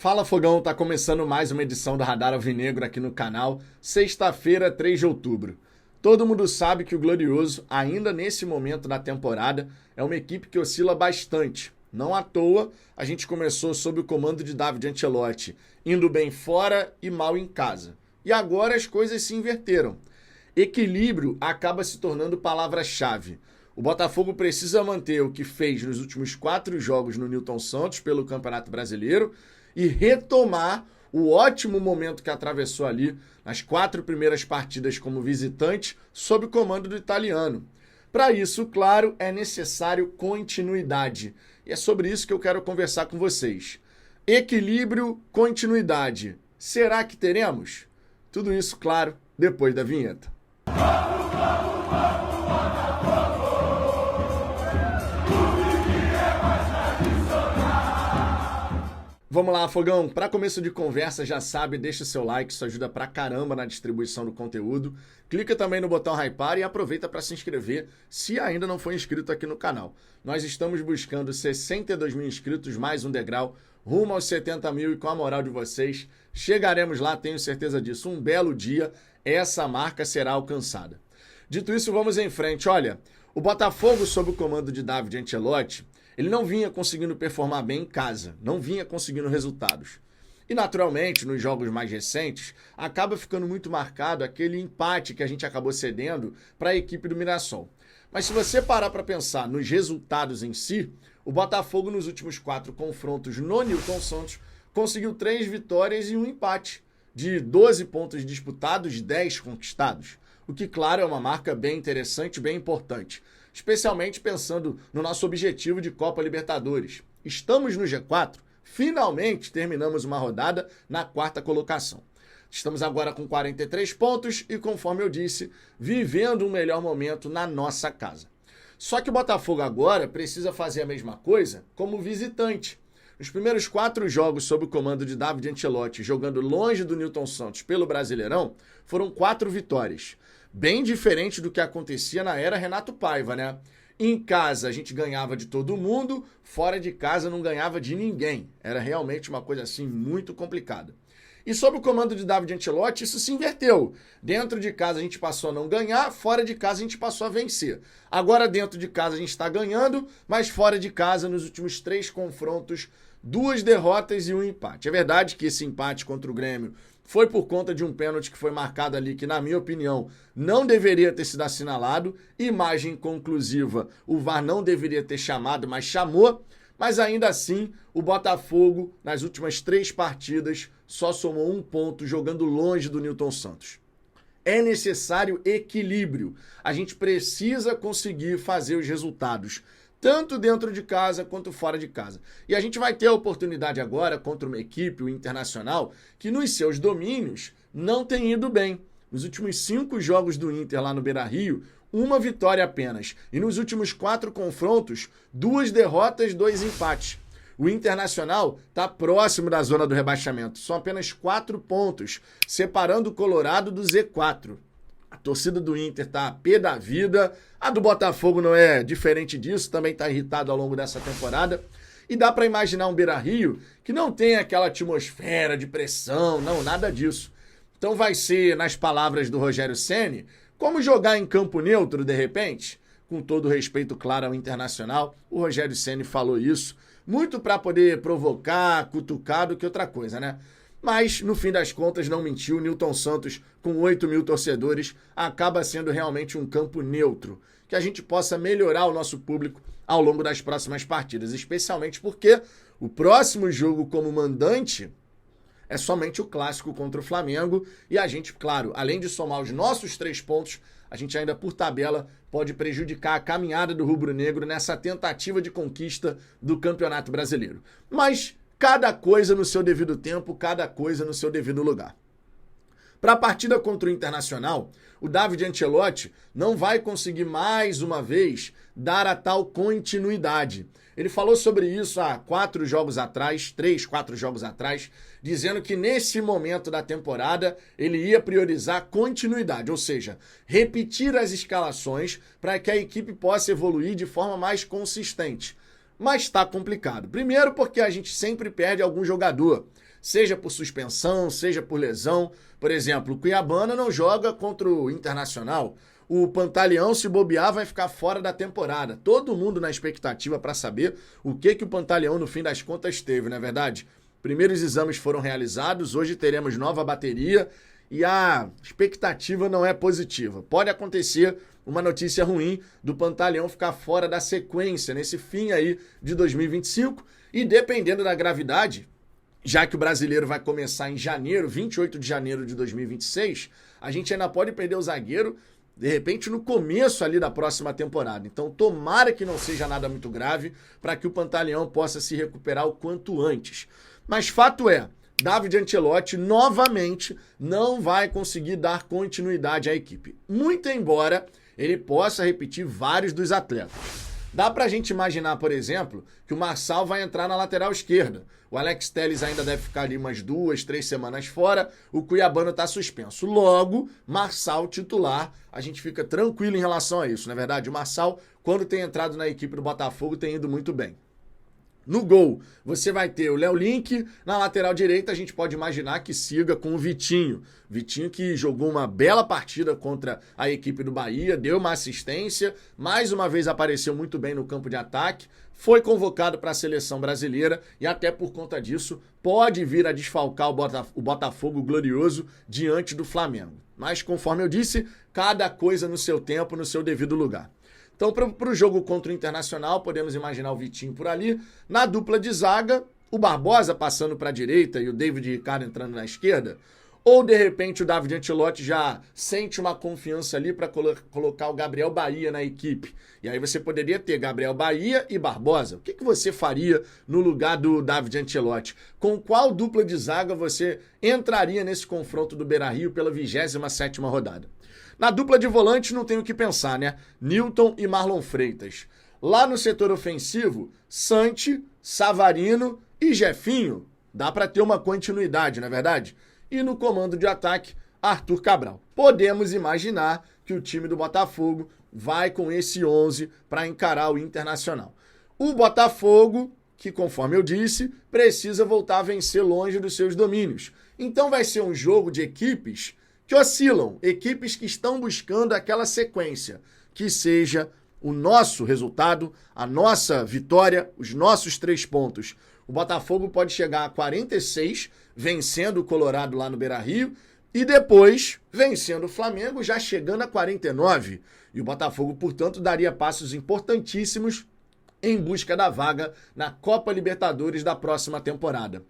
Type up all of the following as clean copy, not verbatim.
Fala Fogão, tá começando mais uma edição do Radar Alvinegro aqui no canal, sexta-feira, 3 de outubro. Todo mundo sabe que o Glorioso, ainda nesse momento da temporada, é uma equipe que oscila bastante. Não à toa, a gente começou sob o comando de David Ancelotti, indo bem fora e mal em casa. E agora as coisas se inverteram. Equilíbrio acaba se tornando palavra-chave. O Botafogo precisa manter o que fez nos últimos 4 jogos no Newton Santos pelo Campeonato Brasileiro e retomar o ótimo momento que atravessou ali nas 4 primeiras partidas como visitante sob o comando do italiano. Para isso, claro, é necessário continuidade. E é sobre isso que eu quero conversar com vocês. Equilíbrio, continuidade. Será que teremos? Tudo isso, claro, depois da vinheta. Vamos lá, Fogão. Para começo de conversa, já sabe, deixa o seu like, isso ajuda pra caramba na distribuição do conteúdo. Clica também no botão hypar e aproveita para se inscrever se ainda não for inscrito aqui no canal. Nós estamos buscando 62 mil inscritos, mais um degrau, rumo aos 70 mil e com a moral de vocês, chegaremos lá, tenho certeza disso. Um belo dia, essa marca será alcançada. Dito isso, vamos em frente. Olha, o Botafogo, sob o comando de David Ancelotti, ele não vinha conseguindo performar bem em casa, não vinha conseguindo resultados. E, naturalmente, nos jogos mais recentes, acaba ficando muito marcado aquele empate que a gente acabou cedendo para a equipe do Mirassol. Mas se você parar para pensar nos resultados em si, o Botafogo, nos últimos 4 confrontos no Newton Santos, conseguiu 3 vitórias e um empate. De 12 pontos disputados, 10 conquistados. O que, claro, é uma marca bem interessante, bem importante. Especialmente pensando no nosso objetivo de Copa Libertadores. Estamos no G4, finalmente terminamos uma rodada na 4ª colocação. Estamos agora com 43 pontos e, conforme eu disse, vivendo um melhor momento na nossa casa. Só que o Botafogo agora precisa fazer a mesma coisa como visitante. Nos primeiros 4 jogos sob o comando de David Ancelotti, jogando longe do Newton Santos pelo Brasileirão, foram 4 vitórias. Bem diferente do que acontecia na era Renato Paiva, né? Em casa a gente ganhava de todo mundo, fora de casa não ganhava de ninguém. Era realmente uma coisa assim muito complicada. E sob o comando de David Ancelotti isso se inverteu. Dentro de casa a gente passou a não ganhar, fora de casa a gente passou a vencer. Agora dentro de casa a gente está ganhando, mas fora de casa nos últimos 3 confrontos, 2 derrotas e um empate. É verdade que esse empate contra o Grêmio foi por conta de um pênalti que foi marcado ali, que na minha opinião não deveria ter sido assinalado, imagem conclusiva, o VAR não deveria ter chamado, mas chamou, mas ainda assim o Botafogo nas últimas 3 partidas só somou 1 ponto jogando longe do Newton Santos. É necessário equilíbrio, a gente precisa conseguir fazer os resultados, tanto dentro de casa quanto fora de casa. E a gente vai ter a oportunidade agora contra uma equipe, o Internacional, que nos seus domínios não tem ido bem. Nos últimos 5 jogos do Inter lá no Beira-Rio, 1 vitória apenas. E nos últimos 4 confrontos, 2 derrotas, 2 empates. O Internacional está próximo da zona do rebaixamento. São apenas 4 pontos, separando o Colorado do Z4. A torcida do Inter tá a pé da vida, a do Botafogo não é diferente disso, também está irritado ao longo dessa temporada. E dá para imaginar um Beira-Rio que não tem aquela atmosfera de pressão, não, nada disso. Então vai ser, nas palavras do Rogério Ceni, como jogar em campo neutro de repente? Com todo respeito, claro, ao Internacional, o Rogério Ceni falou isso, muito para poder provocar, cutucar do que outra coisa, né? Mas, no fim das contas, não mentiu, Newton Santos, com 8 mil torcedores, acaba sendo realmente um campo neutro, que a gente possa melhorar o nosso público ao longo das próximas partidas, especialmente porque o próximo jogo como mandante é somente o clássico contra o Flamengo, e a gente, claro, além de somar os nossos 3 pontos, a gente ainda, por tabela, pode prejudicar a caminhada do rubro-negro nessa tentativa de conquista do Campeonato Brasileiro. Mas cada coisa no seu devido tempo, cada coisa no seu devido lugar. Para a partida contra o Internacional, o David Ancelotti não vai conseguir mais uma vez dar a tal continuidade. Ele falou sobre isso há 4 jogos atrás, 3, 4 jogos atrás, dizendo que nesse momento da temporada ele ia priorizar continuidade, ou seja, repetir as escalações para que a equipe possa evoluir de forma mais consistente. Mas está complicado. Primeiro porque a gente sempre perde algum jogador. seja por suspensão, seja por lesão. Por exemplo, o Cuiabana não joga contra o Internacional. O Pantaleão, se bobear, vai ficar fora da temporada. Todo mundo na expectativa para saber o que o Pantaleão, no fim das contas, teve, não é verdade? Primeiros exames foram realizados, hoje teremos nova bateria e a expectativa não é positiva. Pode acontecer uma notícia ruim do Pantaleão ficar fora da sequência nesse fim aí de 2025 e dependendo da gravidade, já que o brasileiro vai começar em janeiro, 28 de janeiro de 2026, a gente ainda pode perder o zagueiro de repente no começo ali da próxima temporada. Então tomara que não seja nada muito grave para que o Pantaleão possa se recuperar o quanto antes. Mas fato é, David Ancelotti novamente não vai conseguir dar continuidade à equipe. Muito embora ele possa repetir vários dos atletas. Dá pra gente imaginar, por exemplo, que o Marçal vai entrar na lateral esquerda. O Alex Telles ainda deve ficar ali umas 2, 3 semanas fora. O Cuiabano tá suspenso. Logo, Marçal titular. A gente fica tranquilo em relação a isso, não é verdade? O Marçal, quando tem entrado na equipe do Botafogo, tem ido muito bem. No gol, você vai ter o Léo Link. Na lateral direita, a gente pode imaginar que siga com o Vitinho. Vitinho que jogou uma bela partida contra a equipe do Bahia, deu uma assistência, mais uma vez apareceu muito bem no campo de ataque, foi convocado para a seleção brasileira e até por conta disso pode vir a desfalcar o Botafogo glorioso diante do Flamengo. Mas, conforme eu disse, cada coisa no seu tempo, no seu devido lugar. Então, para o jogo contra o Internacional, podemos imaginar o Vitinho por ali. Na dupla de zaga, o Barbosa passando para a direita e o David Ricardo entrando na esquerda. Ou, de repente, o David Ancelotti já sente uma confiança ali para colocar o Gabriel Bahia na equipe. E aí você poderia ter Gabriel Bahia e Barbosa. O que você faria no lugar do David Ancelotti? Com qual dupla de zaga você entraria nesse confronto do Beira-Rio pela 27ª rodada? Na dupla de volantes não tem o que pensar, né? Nilton e Marlon Freitas. Lá no setor ofensivo, Santi, Savarino e Jefinho. Dá para ter uma continuidade, não é verdade? E no comando de ataque, Arthur Cabral. Podemos imaginar que o time do Botafogo vai com esse 11 para encarar o Internacional. O Botafogo, que conforme eu disse, precisa voltar a vencer longe dos seus domínios. Então vai ser um jogo de equipes que oscilam, equipes que estão buscando aquela sequência, que seja o nosso resultado, a nossa vitória, os nossos 3 pontos. O Botafogo pode chegar a 46, vencendo o Colorado lá no Beira-Rio, e depois vencendo o Flamengo, já chegando a 49. E o Botafogo, portanto, daria passos importantíssimos em busca da vaga na Copa Libertadores da próxima temporada.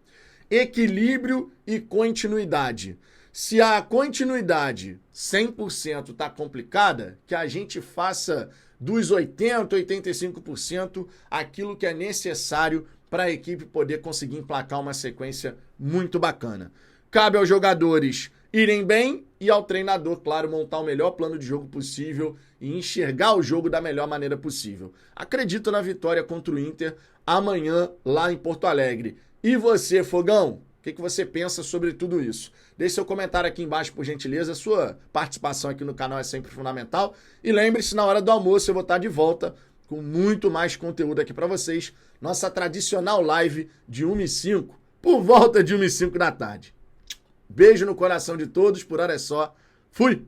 Equilíbrio e continuidade. Se a continuidade 100% está complicada, que a gente faça dos 80%, 85% aquilo que é necessário para a equipe poder conseguir emplacar uma sequência muito bacana. Cabe aos jogadores irem bem e ao treinador, claro, montar o melhor plano de jogo possível e enxergar o jogo da melhor maneira possível. Acredito na vitória contra o Inter amanhã lá em Porto Alegre. E você, Fogão? O que você pensa sobre tudo isso? Deixe seu comentário aqui embaixo, por gentileza. A sua participação aqui no canal é sempre fundamental. E lembre-se, na hora do almoço eu vou estar de volta com muito mais conteúdo aqui para vocês. Nossa tradicional live de 1h05, por volta de 1h05 da tarde. Beijo no coração de todos, por hora é só. Fui!